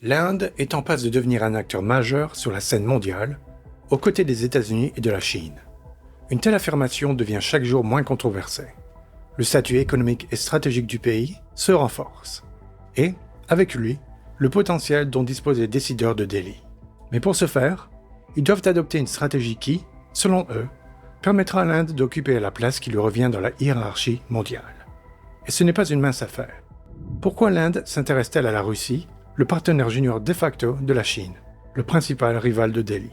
L'Inde est en passe de devenir un acteur majeur sur la scène mondiale, aux côtés des États-Unis et de la Chine. Une telle affirmation devient chaque jour moins controversée. Le statut économique et stratégique du pays se renforce. Et, avec lui, le potentiel dont disposent les décideurs de Delhi. Mais pour ce faire, ils doivent adopter une stratégie qui, selon eux, permettra à l'Inde d'occuper la place qui lui revient dans la hiérarchie mondiale. Et ce n'est pas une mince affaire. Pourquoi l'Inde s'intéresse-t-elle à la Russie, le partenaire junior de facto de la Chine, le principal rival de Delhi?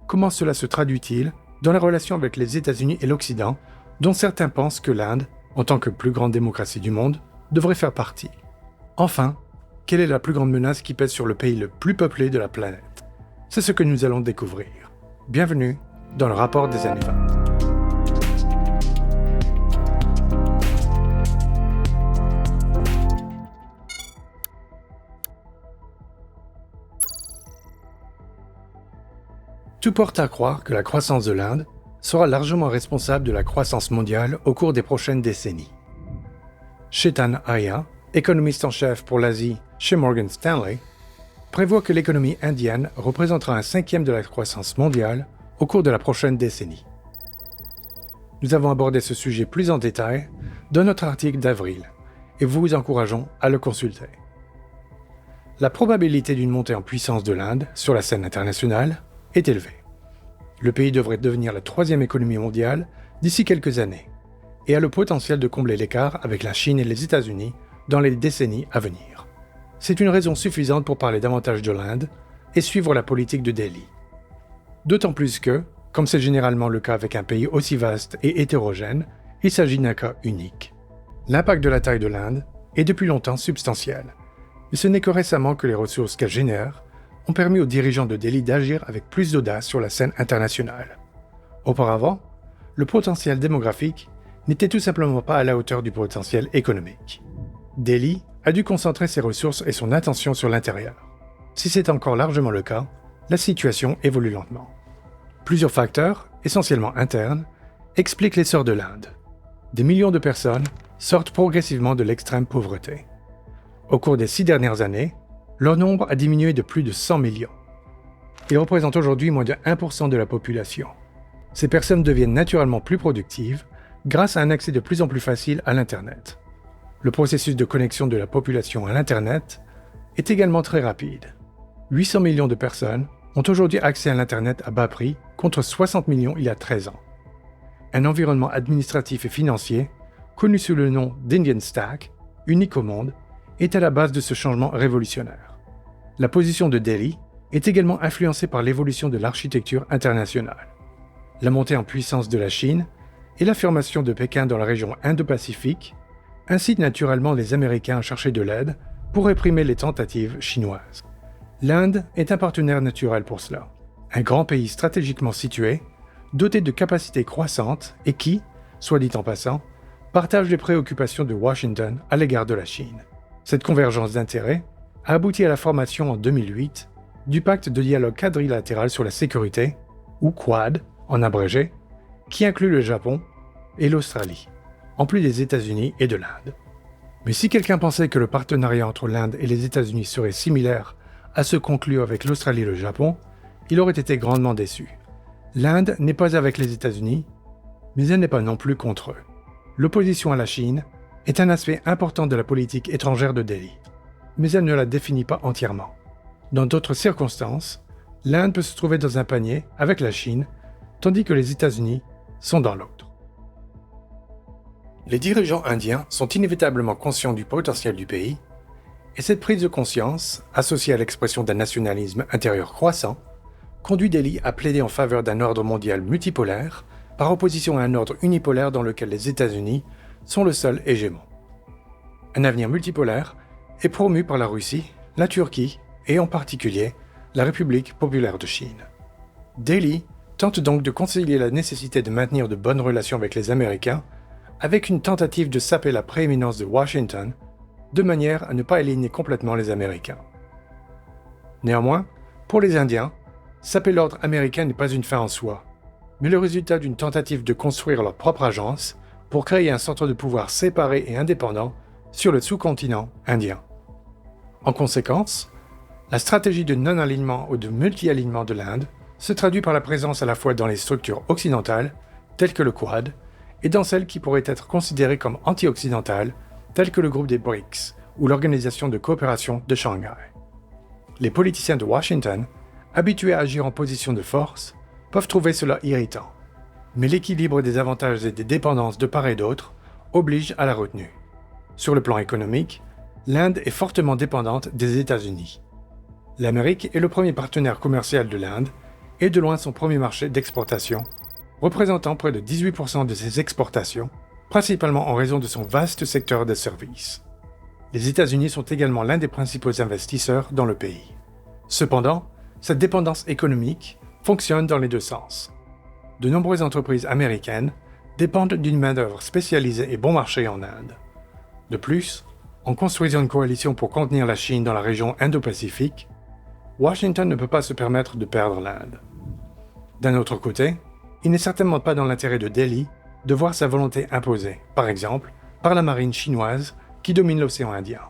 Comment cela se traduit-il dans la relation avec les États-Unis et l'Occident, dont certains pensent que l'Inde, en tant que plus grande démocratie du monde, devrait faire partie? Enfin, quelle est la plus grande menace qui pèse sur le pays le plus peuplé de la planète? C'est ce que nous allons découvrir. Bienvenue dans le rapport des années 20. Tout porte à croire que la croissance de l'Inde sera largement responsable de la croissance mondiale au cours des prochaines décennies. Chetan Ahya, économiste en chef pour l'Asie chez Morgan Stanley, prévoit que l'économie indienne représentera un cinquième de la croissance mondiale au cours de la prochaine décennie. Nous avons abordé ce sujet plus en détail dans notre article d'avril et vous encourageons à le consulter. La probabilité d'une montée en puissance de l'Inde sur la scène internationale est élevée. Le pays devrait devenir la troisième économie mondiale d'ici quelques années et a le potentiel de combler l'écart avec la Chine et les États-Unis dans les décennies à venir. C'est une raison suffisante pour parler davantage de l'Inde et suivre la politique de Delhi. D'autant plus que, comme c'est généralement le cas avec un pays aussi vaste et hétérogène, il s'agit d'un cas unique. L'impact de la taille de l'Inde est depuis longtemps substantiel, mais ce n'est que récemment que les ressources qu'elle génère ont permis aux dirigeants de Delhi d'agir avec plus d'audace sur la scène internationale. Auparavant, le potentiel démographique n'était tout simplement pas à la hauteur du potentiel économique. Delhi a dû concentrer ses ressources et son attention sur l'intérieur. Si c'est encore largement le cas, la situation évolue lentement. Plusieurs facteurs, essentiellement internes, expliquent l'essor de l'Inde. Des millions de personnes sortent progressivement de l'extrême pauvreté. Au cours des 6 dernières années, leur nombre a diminué de plus de 100 millions. Ils représentent aujourd'hui moins de 1% de la population. Ces personnes deviennent naturellement plus productives grâce à un accès de plus en plus facile à l'Internet. Le processus de connexion de la population à l'Internet est également très rapide. 800 millions de personnes ont aujourd'hui accès à l'Internet à bas prix contre 60 millions il y a 13 ans. Un environnement administratif et financier, connu sous le nom d'Indian Stack, unique au monde, est à la base de ce changement révolutionnaire. La position de Delhi est également influencée par l'évolution de l'architecture internationale. La montée en puissance de la Chine et l'affirmation de Pékin dans la région Indo-Pacifique incitent naturellement les Américains à chercher de l'aide pour réprimer les tentatives chinoises. L'Inde est un partenaire naturel pour cela. Un grand pays stratégiquement situé, doté de capacités croissantes et qui, soit dit en passant, partage les préoccupations de Washington à l'égard de la Chine. Cette convergence d'intérêts a abouti à la formation en 2008 du pacte de dialogue quadrilatéral sur la sécurité, ou Quad en abrégé, qui inclut le Japon et l'Australie, en plus des États-Unis et de l'Inde. Mais si quelqu'un pensait que le partenariat entre l'Inde et les États-Unis serait similaire à ce conclu avec l'Australie et le Japon, il aurait été grandement déçu. L'Inde n'est pas avec les États-Unis, mais elle n'est pas non plus contre eux. L'opposition à la Chine est un aspect important de la politique étrangère de Delhi, mais elle ne la définit pas entièrement. Dans d'autres circonstances, l'Inde peut se trouver dans un panier avec la Chine, tandis que les États-Unis sont dans l'autre. Les dirigeants indiens sont inévitablement conscients du potentiel du pays, et cette prise de conscience, associée à l'expression d'un nationalisme intérieur croissant, conduit Delhi à plaider en faveur d'un ordre mondial multipolaire, par opposition à un ordre unipolaire dans lequel les États-Unis sont le seul hégémon. Un avenir multipolaire est promu par la Russie, la Turquie et en particulier la République populaire de Chine. Delhi tente donc de concilier la nécessité de maintenir de bonnes relations avec les Américains avec une tentative de saper la prééminence de Washington de manière à ne pas éliminer complètement les Américains. Néanmoins, pour les Indiens, saper l'ordre américain n'est pas une fin en soi, mais le résultat d'une tentative de construire leur propre agence pour créer un centre de pouvoir séparé et indépendant sur le sous-continent indien. En conséquence, La stratégie de non-alignement ou de multi-alignement de l'Inde se traduit par la présence à la fois dans les structures occidentales, telles que le Quad, et dans celles qui pourraient être considérées comme anti-occidentales, telles que le groupe des BRICS ou l'Organisation de coopération de Shanghai. Les politiciens de Washington, habitués à agir en position de force, peuvent trouver cela irritant. Mais l'équilibre des avantages et des dépendances de part et d'autre oblige à la retenue. Sur le plan économique, l'Inde est fortement dépendante des États-Unis. L'Amérique est le premier partenaire commercial de l'Inde et de loin son premier marché d'exportation, représentant près de 18% de ses exportations, principalement en raison de son vaste secteur de services. Les États-Unis sont également l'un des principaux investisseurs dans le pays. Cependant, cette dépendance économique fonctionne dans les deux sens. De nombreuses entreprises américaines dépendent d'une main-d'œuvre spécialisée et bon marché en Inde. De plus, en construisant une coalition pour contenir la Chine dans la région Indo-Pacifique, Washington ne peut pas se permettre de perdre l'Inde. D'un autre côté, il n'est certainement pas dans l'intérêt de Delhi de voir sa volonté imposée, par exemple, par la marine chinoise qui domine l'océan Indien.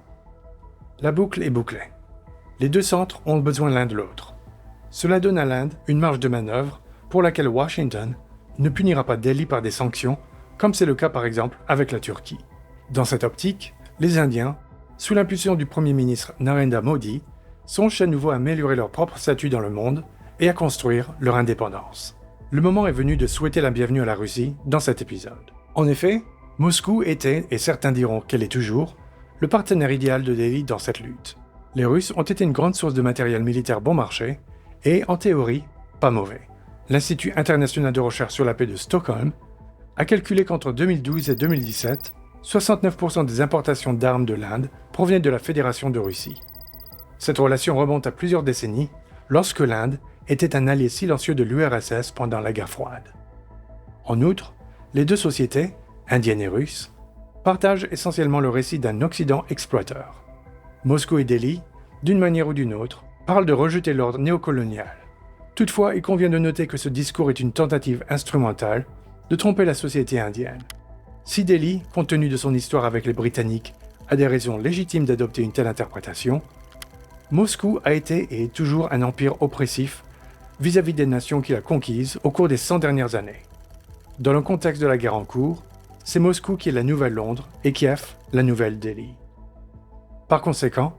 La boucle est bouclée. Les deux centres ont besoin l'un de l'autre. Cela donne à l'Inde une marge de manœuvre pour laquelle Washington ne punira pas Delhi par des sanctions, comme c'est le cas par exemple avec la Turquie. Dans cette optique, les Indiens, sous l'impulsion du Premier ministre Narendra Modi, songent à nouveau à améliorer leur propre statut dans le monde et à construire leur indépendance. Le moment est venu de souhaiter la bienvenue à la Russie dans cet épisode. En effet, Moscou était, et certains diront qu'elle est toujours, le partenaire idéal de Delhi dans cette lutte. Les Russes ont été une grande source de matériel militaire bon marché et, en théorie, pas mauvais. L'Institut international de recherche sur la paix de Stockholm a calculé qu'entre 2012 et 2017, 69% des importations d'armes de l'Inde provenaient de la Fédération de Russie. Cette relation remonte à plusieurs décennies, lorsque l'Inde était un allié silencieux de l'URSS pendant la guerre froide. En outre, les deux sociétés, indienne et russe, partagent essentiellement le récit d'un Occident exploiteur. Moscou et Delhi, d'une manière ou d'une autre, parlent de rejeter l'ordre néocolonial. Toutefois, il convient de noter que ce discours est une tentative instrumentale de tromper la société indienne. Si Delhi, compte tenu de son histoire avec les Britanniques, a des raisons légitimes d'adopter une telle interprétation, Moscou a été et est toujours un empire oppressif vis-à-vis des nations qu'il a conquises au cours des 100 dernières années. Dans le contexte de la guerre en cours, c'est Moscou qui est la nouvelle Londres et Kiev la nouvelle Delhi. Par conséquent,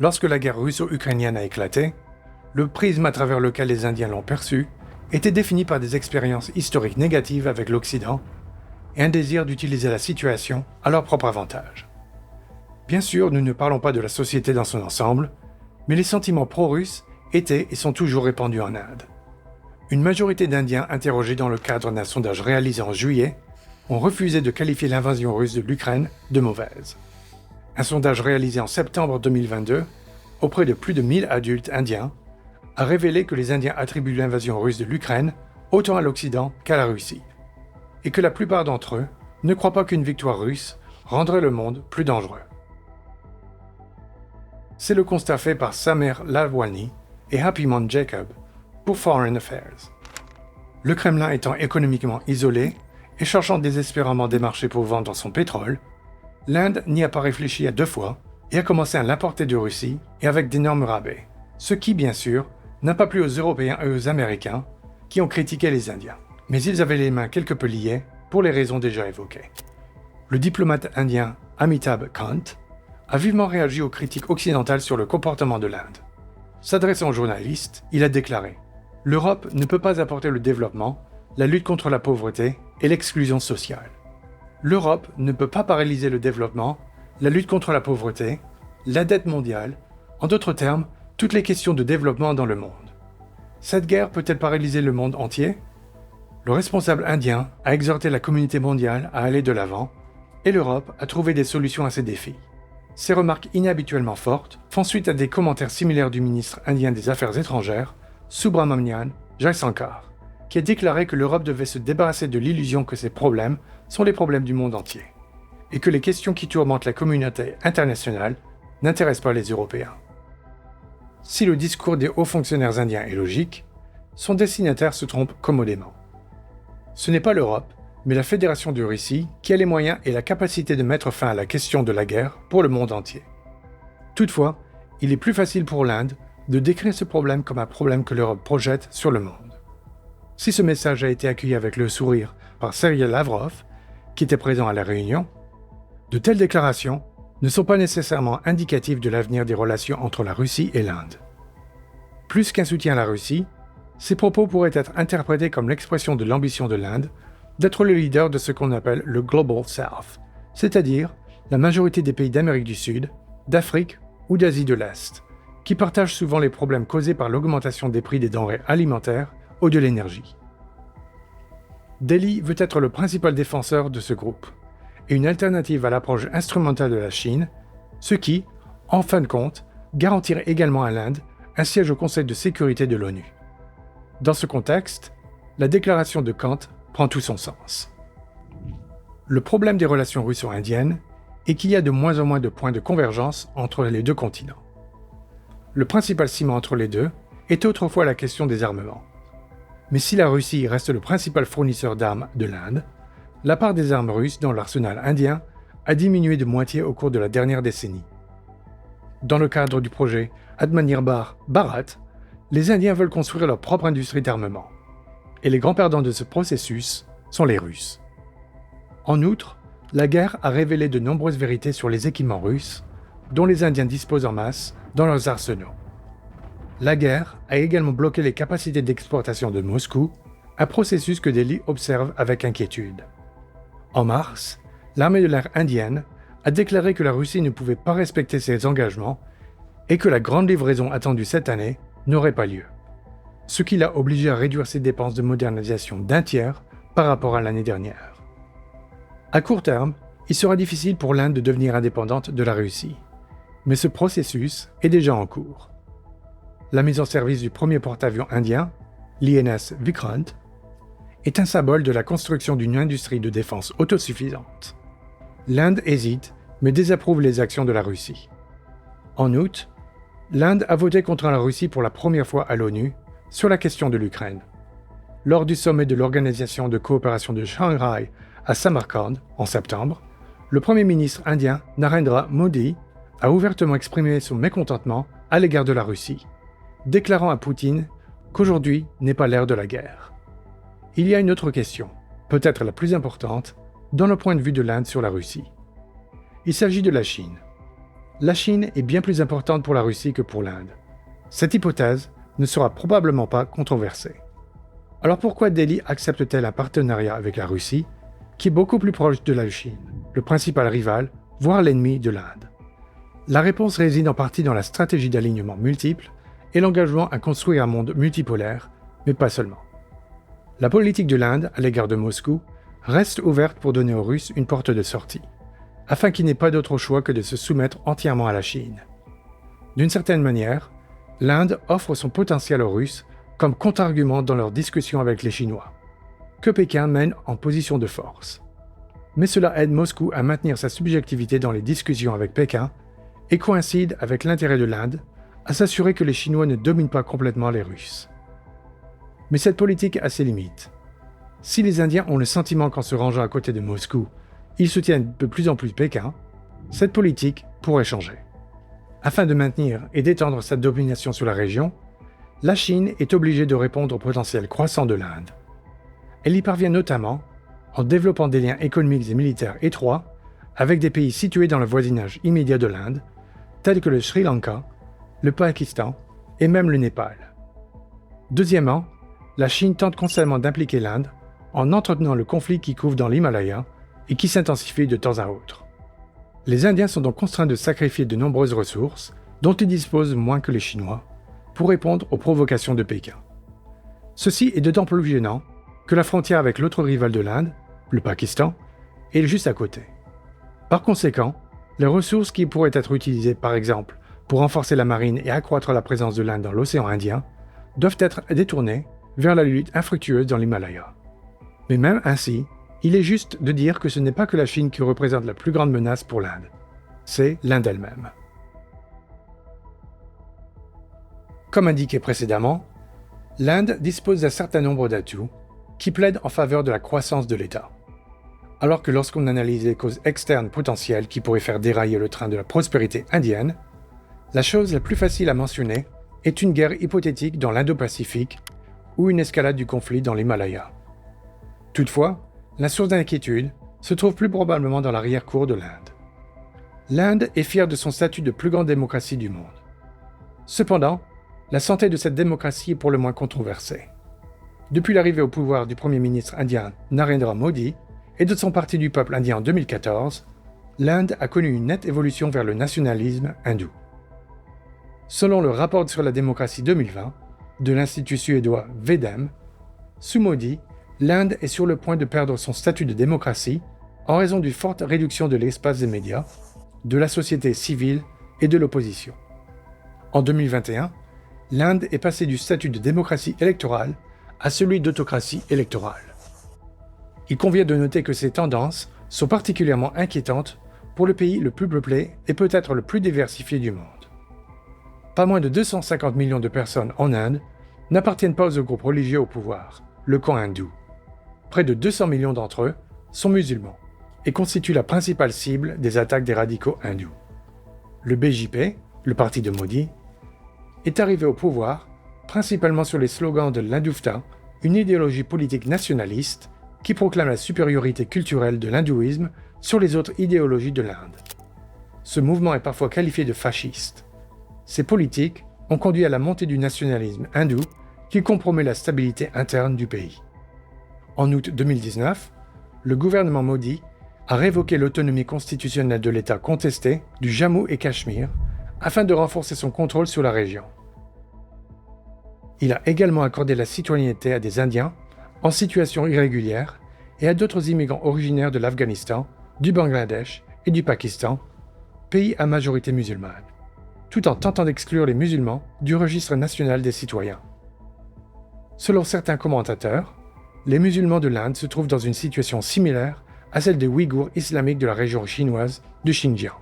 lorsque la guerre russo-ukrainienne a éclaté, le prisme à travers lequel les Indiens l'ont perçu était défini par des expériences historiques négatives avec l'Occident et un désir d'utiliser la situation à leur propre avantage. Bien sûr, nous ne parlons pas de la société dans son ensemble, mais les sentiments pro-russes étaient et sont toujours répandus en Inde. Une majorité d'Indiens interrogés dans le cadre d'un sondage réalisé en juillet ont refusé de qualifier l'invasion russe de l'Ukraine de mauvaise. Un sondage réalisé en septembre 2022 auprès de plus de 1000 adultes indiens a révélé que les Indiens attribuent l'invasion russe de l'Ukraine autant à l'Occident qu'à la Russie, et que la plupart d'entre eux ne croient pas qu'une victoire russe rendrait le monde plus dangereux. C'est le constat fait par Samer Lalwani et Happymon Jacob pour Foreign Affairs. Le Kremlin étant économiquement isolé et cherchant désespérément des marchés pour vendre son pétrole, l'Inde n'y a pas réfléchi à deux fois et a commencé à l'importer de Russie et avec d'énormes rabais, ce qui, bien sûr, n'a pas plu aux Européens et aux Américains qui ont critiqué les Indiens. Mais ils avaient les mains quelque peu liées pour les raisons déjà évoquées. Le diplomate indien Amitabh Kant a vivement réagi aux critiques occidentales sur le comportement de l'Inde. S'adressant aux journalistes, il a déclaré « L'Europe ne peut pas apporter le développement, la lutte contre la pauvreté et l'exclusion sociale. L'Europe ne peut pas paralyser le développement, la lutte contre la pauvreté, la dette mondiale, en d'autres termes, toutes les questions de développement dans le monde. Cette guerre peut-elle paralyser le monde entier ? Le responsable indien a exhorté la communauté mondiale à aller de l'avant et l'Europe à trouver des solutions à ces défis. Ces remarques inhabituellement fortes font suite à des commentaires similaires du ministre indien des Affaires étrangères, Subramanian Jaishankar, qui a déclaré que l'Europe devait se débarrasser de l'illusion que ses problèmes sont les problèmes du monde entier, et que les questions qui tourmentent la communauté internationale n'intéressent pas les Européens. Si le discours des hauts fonctionnaires indiens est logique, son destinataire se trompe commodément. Ce n'est pas l'Europe, mais la Fédération de Russie qui a les moyens et la capacité de mettre fin à la question de la guerre pour le monde entier. Toutefois, il est plus facile pour l'Inde de décrire ce problème comme un problème que l'Europe projette sur le monde. Si ce message a été accueilli avec le sourire par Sergei Lavrov, qui était présent à la réunion, de telles déclarations ne sont pas nécessairement indicatives de l'avenir des relations entre la Russie et l'Inde. Plus qu'un soutien à la Russie, ces propos pourraient être interprétés comme l'expression de l'ambition de l'Inde d'être le leader de ce qu'on appelle le Global South, c'est-à-dire la majorité des pays d'Amérique du Sud, d'Afrique ou d'Asie de l'Est, qui partagent souvent les problèmes causés par l'augmentation des prix des denrées alimentaires ou de l'énergie. Delhi veut être le principal défenseur de ce groupe, et une alternative à l'approche instrumentale de la Chine, ce qui, en fin de compte, garantirait également à l'Inde un siège au Conseil de sécurité de l'ONU. Dans ce contexte, la déclaration de Kant prend tout son sens. Le problème des relations russo-indiennes est qu'il y a de moins en moins de points de convergence entre les deux continents. Le principal ciment entre les deux est autrefois la question des armements. Mais si la Russie reste le principal fournisseur d'armes de l'Inde, la part des armes russes dans l'arsenal indien a diminué de moitié au cours de la dernière décennie. Dans le cadre du projet Atmanirbhar Bharat, les Indiens veulent construire leur propre industrie d'armement. Et les grands perdants de ce processus sont les Russes. En outre, la guerre a révélé de nombreuses vérités sur les équipements russes, dont les Indiens disposent en masse dans leurs arsenaux. La guerre a également bloqué les capacités d'exportation de Moscou, un processus que Delhi observe avec inquiétude. En mars, l'armée de l'air indienne a déclaré que la Russie ne pouvait pas respecter ses engagements et que la grande livraison attendue cette année n'aurait pas lieu, ce qui l'a obligé à réduire ses dépenses de modernisation d'un tiers par rapport à l'année dernière. À court terme, il sera difficile pour l'Inde de devenir indépendante de la Russie, mais ce processus est déjà en cours. La mise en service du premier porte-avions indien, l'INS Vikrant, est un symbole de la construction d'une industrie de défense autosuffisante. L'Inde hésite, mais désapprouve les actions de la Russie. En août, l'Inde a voté contre la Russie pour la première fois à l'ONU sur la question de l'Ukraine. Lors du sommet de l'Organisation de coopération de Shanghai à Samarkand en septembre, le Premier ministre indien Narendra Modi a ouvertement exprimé son mécontentement à l'égard de la Russie, déclarant à Poutine qu'aujourd'hui n'est pas l'ère de la guerre. Il y a une autre question, peut-être la plus importante, dans le point de vue de l'Inde sur la Russie. Il s'agit de la Chine. La Chine est bien plus importante pour la Russie que pour l'Inde. Cette hypothèse ne sera probablement pas controversée. Alors pourquoi Delhi accepte-t-elle un partenariat avec la Russie, qui est beaucoup plus proche de la Chine, le principal rival, voire l'ennemi de l'Inde? La réponse réside en partie dans la stratégie d'alignement multiple et l'engagement à construire un monde multipolaire, mais pas seulement. La politique de l'Inde à l'égard de Moscou reste ouverte pour donner aux Russes une porte de sortie, afin qu'il n'ait pas d'autre choix que de se soumettre entièrement à la Chine. D'une certaine manière, l'Inde offre son potentiel aux Russes comme contre-argument dans leurs discussions avec les Chinois, que Pékin mène en position de force. Mais cela aide Moscou à maintenir sa subjectivité dans les discussions avec Pékin et coïncide avec l'intérêt de l'Inde à s'assurer que les Chinois ne dominent pas complètement les Russes. Mais cette politique a ses limites. Si les Indiens ont le sentiment qu'en se rangeant à côté de Moscou, ils soutiennent de plus en plus Pékin, cette politique pourrait changer. Afin de maintenir et d'étendre sa domination sur la région, la Chine est obligée de répondre au potentiel croissant de l'Inde. Elle y parvient notamment en développant des liens économiques et militaires étroits avec des pays situés dans le voisinage immédiat de l'Inde, tels que le Sri Lanka, le Pakistan et même le Népal. Deuxièmement, la Chine tente constamment d'impliquer l'Inde en entretenant le conflit qui couvre dans l'Himalaya et qui s'intensifie de temps à autre. Les Indiens sont donc contraints de sacrifier de nombreuses ressources, dont ils disposent moins que les Chinois, pour répondre aux provocations de Pékin. Ceci est d'autant plus gênant que la frontière avec l'autre rival de l'Inde, le Pakistan, est juste à côté. Par conséquent, les ressources qui pourraient être utilisées par exemple pour renforcer la marine et accroître la présence de l'Inde dans l'océan Indien doivent être détournées vers la lutte infructueuse dans l'Himalaya. Mais même ainsi, il est juste de dire que ce n'est pas que la Chine qui représente la plus grande menace pour l'Inde, c'est l'Inde elle-même. Comme indiqué précédemment, l'Inde dispose d'un certain nombre d'atouts qui plaident en faveur de la croissance de l'État. Alors que lorsqu'on analyse les causes externes potentielles qui pourraient faire dérailler le train de la prospérité indienne, la chose la plus facile à mentionner est une guerre hypothétique dans l'Indo-Pacifique ou une escalade du conflit dans l'Himalaya. Toutefois, la source d'inquiétude se trouve plus probablement dans l'arrière-cour de l'Inde. L'Inde est fière de son statut de plus grande démocratie du monde. Cependant, la santé de cette démocratie est pour le moins controversée. Depuis l'arrivée au pouvoir du Premier ministre indien Narendra Modi et de son Parti du peuple indien en 2014, l'Inde a connu une nette évolution vers le nationalisme hindou. Selon le rapport sur la démocratie 2020 de l'Institut suédois VEDEM, sous Modi, l'Inde est sur le point de perdre son statut de démocratie en raison d'une forte réduction de l'espace des médias, de la société civile et de l'opposition. En 2021, l'Inde est passée du statut de démocratie électorale à celui d'autocratie électorale. Il convient de noter que ces tendances sont particulièrement inquiétantes pour le pays le plus peuplé et peut-être le plus diversifié du monde. Pas moins de 250 millions de personnes en Inde n'appartiennent pas au groupe religieux au pouvoir, le camp hindou. Près de 200 millions d'entre eux sont musulmans et constituent la principale cible des attaques des radicaux hindous. Le BJP, le parti de Modi, est arrivé au pouvoir principalement sur les slogans de l'Hindoufta, une idéologie politique nationaliste qui proclame la supériorité culturelle de l'hindouisme sur les autres idéologies de l'Inde. Ce mouvement est parfois qualifié de fasciste. Ces politiques ont conduit à la montée du nationalisme hindou qui compromet la stabilité interne du pays. En août 2019, le gouvernement Modi a révoqué l'autonomie constitutionnelle de l'État contesté du Jammu et Cachemire afin de renforcer son contrôle sur la région. Il a également accordé la citoyenneté à des Indiens en situation irrégulière et à d'autres immigrants originaires de l'Afghanistan, du Bangladesh et du Pakistan, pays à majorité musulmane, tout en tentant d'exclure les musulmans du registre national des citoyens. Selon certains commentateurs, les musulmans de l'Inde se trouvent dans une situation similaire à celle des Ouïghours islamiques de la région chinoise du Xinjiang.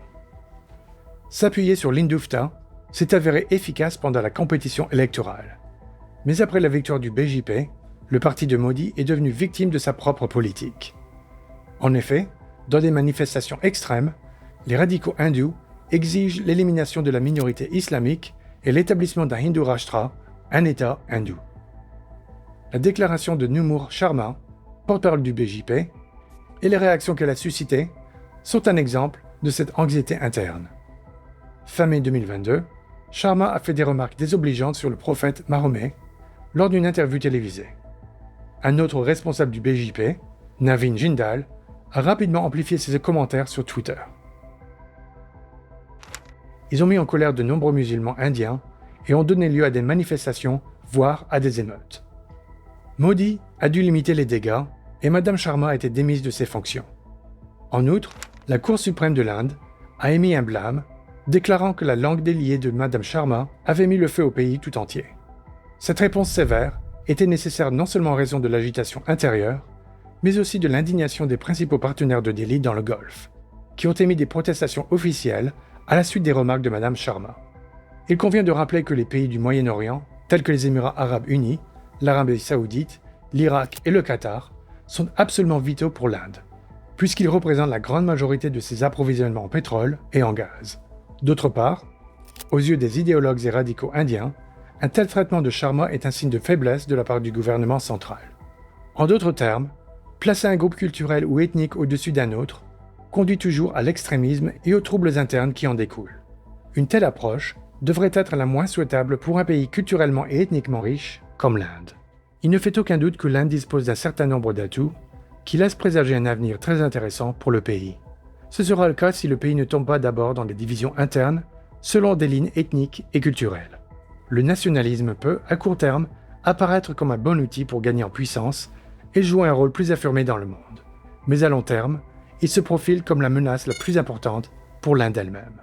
S'appuyer sur l'Hindoufta s'est avéré efficace pendant la compétition électorale. Mais après la victoire du BJP, le parti de Modi est devenu victime de sa propre politique. En effet, dans des manifestations extrêmes, les radicaux hindous exigent l'élimination de la minorité islamique et l'établissement d'un Hindu Rashtra, un État hindou. La déclaration de Numur Sharma, porte-parole du BJP, et les réactions qu'elle a suscitées sont un exemple de cette anxiété interne. Fin mai 2022, Sharma a fait des remarques désobligeantes sur le prophète Mahomet lors d'une interview télévisée. Un autre responsable du BJP, Navin Jindal, a rapidement amplifié ses commentaires sur Twitter. Ils ont mis en colère de nombreux musulmans indiens et ont donné lieu à des manifestations, voire à des émeutes. Modi a dû limiter les dégâts et Mme Sharma a été démise de ses fonctions. En outre, la Cour suprême de l'Inde a émis un blâme, déclarant que la langue déliée de Mme Sharma avait mis le feu au pays tout entier. Cette réponse sévère était nécessaire non seulement en raison de l'agitation intérieure, mais aussi de l'indignation des principaux partenaires de Delhi dans le Golfe, qui ont émis des protestations officielles à la suite des remarques de Mme Sharma. Il convient de rappeler que les pays du Moyen-Orient, tels que les Émirats arabes unis, l'Arabie saoudite, l'Irak et le Qatar, sont absolument vitaux pour l'Inde, puisqu'ils représentent la grande majorité de ses approvisionnements en pétrole et en gaz. D'autre part, aux yeux des idéologues et radicaux indiens, un tel traitement de Sharma est un signe de faiblesse de la part du gouvernement central. En d'autres termes, placer un groupe culturel ou ethnique au-dessus d'un autre conduit toujours à l'extrémisme et aux troubles internes qui en découlent. Une telle approche devrait être la moins souhaitable pour un pays culturellement et ethniquement riche comme l'Inde. Il ne fait aucun doute que l'Inde dispose d'un certain nombre d'atouts qui laissent présager un avenir très intéressant pour le pays. Ce sera le cas si le pays ne tombe pas d'abord dans des divisions internes selon des lignes ethniques et culturelles. Le nationalisme peut, à court terme, apparaître comme un bon outil pour gagner en puissance et jouer un rôle plus affirmé dans le monde. Mais à long terme, il se profile comme la menace la plus importante pour l'Inde elle-même.